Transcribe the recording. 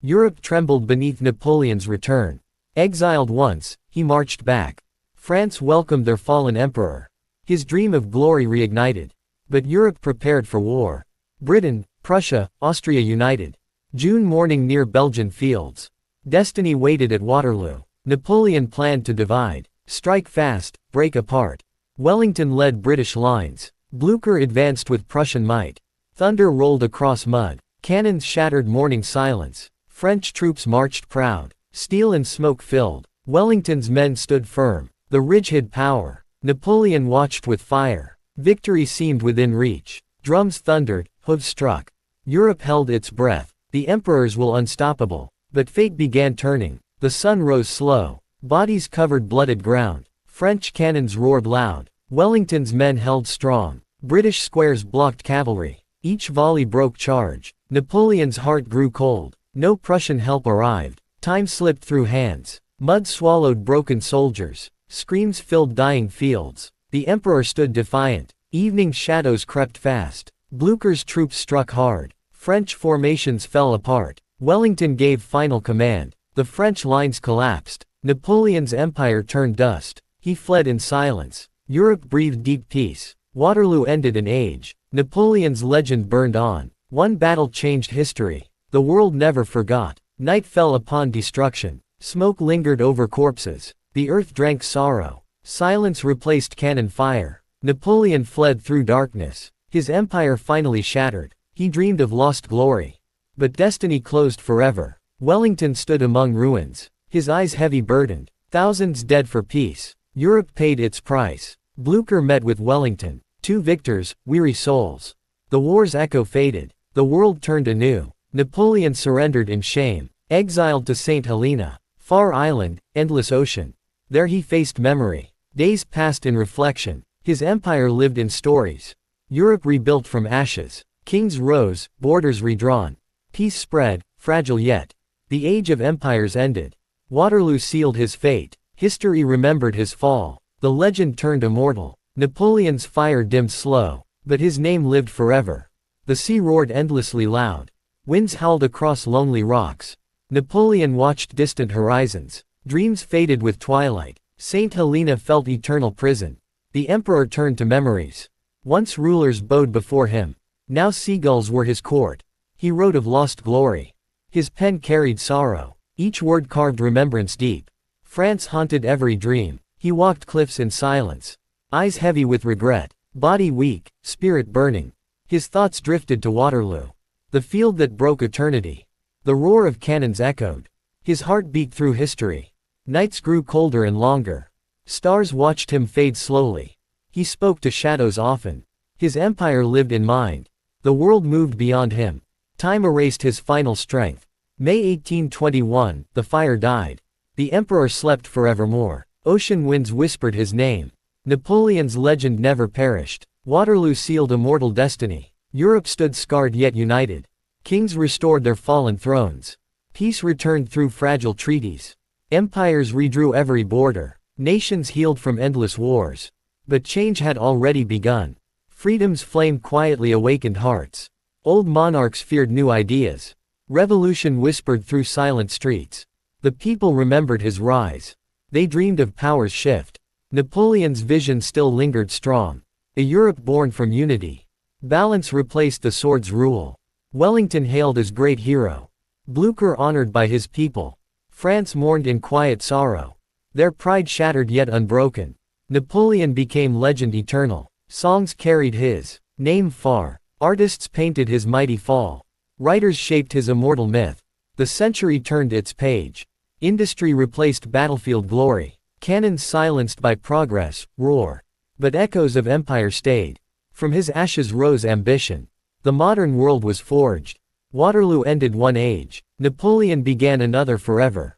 Europe trembled beneath Napoleon's return. Exiled once, he marched back. France welcomed their fallen emperor. His dream of glory reignited. But Europe prepared for war. Britain, Prussia, Austria united. June morning near Belgian fields. Destiny waited at Waterloo. Napoleon planned to divide. Strike fast, break apart. Wellington led British lines. Blücher advanced with Prussian might. Thunder rolled across mud. Cannons shattered morning silence. French troops marched proud. Steel and smoke filled. Wellington's men stood firm. The ridge hid power. Napoleon watched with fire. Victory seemed within reach. Drums thundered, hooves struck. Europe held its breath. The emperors were unstoppable. But fate began turning. The sun rose slow. Bodies covered blooded ground. French cannons roared loud. Wellington's men held strong. British squares blocked cavalry. Each volley broke charge. Napoleon's heart grew cold. No Prussian help arrived. Time slipped through hands. Mud swallowed broken soldiers. Screams filled dying fields. The emperor stood defiant. Evening shadows crept fast. Blücher's troops struck hard. French formations fell apart. Wellington gave final command. The French lines collapsed. Napoleon's empire turned dust. He fled in silence. Europe breathed deep peace. Waterloo ended an age. Napoleon's legend burned on. One battle changed history. The world never forgot. Night fell upon destruction. Smoke lingered over corpses. The earth drank sorrow. Silence replaced cannon fire. Napoleon fled through darkness. His empire finally shattered. He dreamed of lost glory. But destiny closed forever. Wellington stood among ruins. His eyes heavy burdened. Thousands dead for peace. Europe paid its price. Blücher met with Wellington. Two victors, weary souls. The war's echo faded. The world turned anew. Napoleon surrendered in shame. Exiled to St. Helena. Far island, endless ocean. There he faced memory. Days passed in reflection. His empire lived in stories. Europe rebuilt from ashes. Kings rose, borders redrawn. Peace spread, fragile yet. The age of empires ended. Waterloo sealed his fate. History remembered his fall. The legend turned immortal. Napoleon's fire dimmed slow. But his name lived forever. The sea roared endlessly loud. Winds howled across lonely rocks. Napoleon watched distant horizons. Dreams faded with twilight. St. Helena felt eternal prison. The emperor turned to memories. Once rulers bowed before him. Now seagulls were his court. He wrote of lost glory. His pen carried sorrow. Each word carved remembrance deep. France haunted every dream. He walked cliffs in silence. Eyes heavy with regret. Body weak, spirit burning. His thoughts drifted to Waterloo. The field that broke eternity. The roar of cannons echoed. His heart beat through history. Nights grew colder and longer. Stars watched him fade slowly. He spoke to shadows often. His empire lived in mind. The world moved beyond him. Time erased his final strength. May 1821, the fire died. The emperor slept forevermore. Ocean winds whispered his name. Napoleon's legend never perished. Waterloo sealed immortal destiny. Europe stood scarred yet united. Kings restored their fallen thrones. Peace returned through fragile treaties. Empires redrew every border. Nations healed from endless wars. But change had already begun. Freedom's flame quietly awakened hearts. Old monarchs feared new ideas. Revolution whispered through silent streets. The people remembered his rise. They dreamed of power's shift. Napoleon's vision still lingered strong. A Europe born from unity. Balance replaced the sword's rule. Wellington hailed as great hero. Blücher honored by his people. France mourned in quiet sorrow. Their pride shattered yet unbroken. Napoleon became legend eternal. Songs carried his name far. Artists painted his mighty fall. Writers shaped his immortal myth. The century turned its page. Industry replaced battlefield glory. Cannons silenced by progress, roar. But echoes of empire stayed. From his ashes rose ambition. The modern world was forged. Waterloo ended one age. Napoleon began another forever.